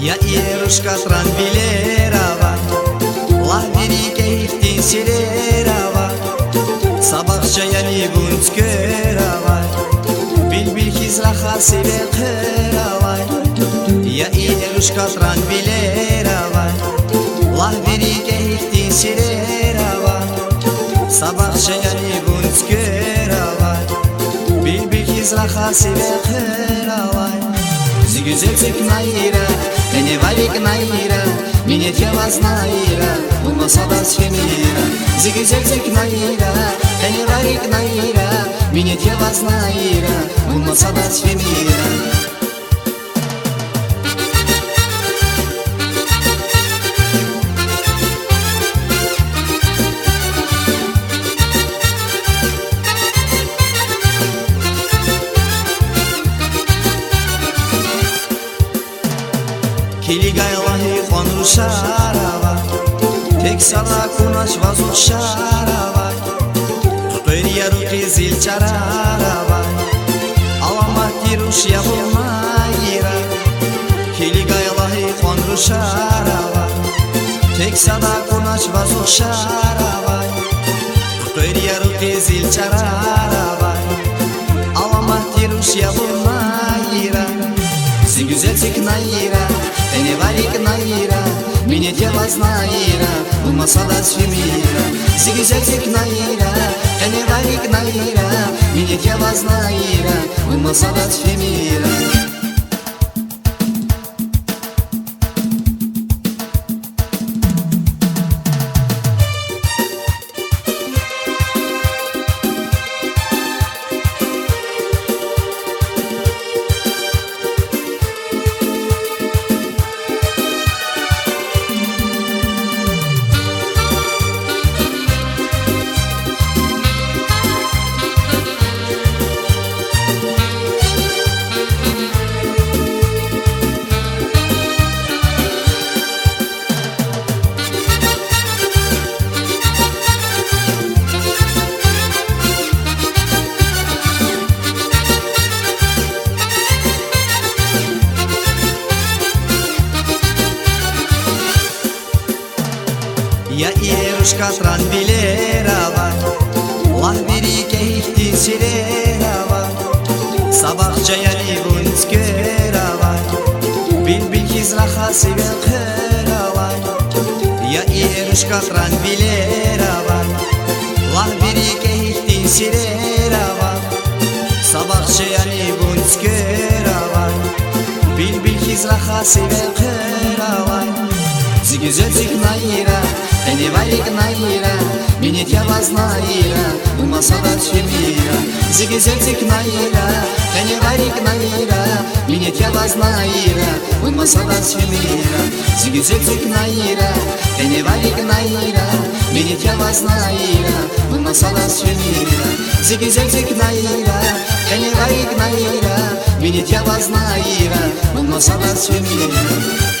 Я Ирушка Транбилерова, Лавирика Ихтинсилерова, Сабахча Ялибунскерова, Билбил Хизраха Сибекерова. Я Ирушка Транбилерова, Лавирика Ихтинсилерова, Сабахча Ялибунскерова, Билбил Хизраха Сибекерова. Güzelcik Naira, beni varik Naira, minnet yavaz Naira, olmasa da Şemira. Güzelcik Naira, beni varik Naira, minnet yavaz Naira, olmasa da Şemira. Kiligaylahi konru şarava, tek sada kunaş vazuk şarava, Tutoriya ruki zil çarava, alamak giruş yapılmayra. Kiligaylahi konru şarava, tek sada kunaş vazuk şarava, Tutoriya ruki zil çarava, alamak giruş yapılmayra. Güzelcik Naira, beni varik Naira, minnet yavaz Naira, olmasa da Şemira. Güzelcik Naira, beni varik Naira, minnet yavaz Naira, olmasa da Şemira. Я Ирушка Транбилерова, Лавирика Ихтинсилерова, Сабахча Ялибунскерова, Билбил Хизраха Сибекерова. Я Ирушка Транбилерова, Лавирика Ихтинсилерова, Сабахча Ялибунскерова, Билбил Хизраха Сибекерова. Güzelcik Naira, beni varik Naira, minnet yavaz Naira, olmasa da Şemira. Güzelcik Naira, beni varik Naira, minnet yavaz Naira, olmasa da Şemira. Güzelcik Naira, beni varik Naira, minnet yavaz Naira, olmasa da Şemira. Güzelcik Naira, beni varik Naira, minnet yavaz Naira, olmasa da Şemira.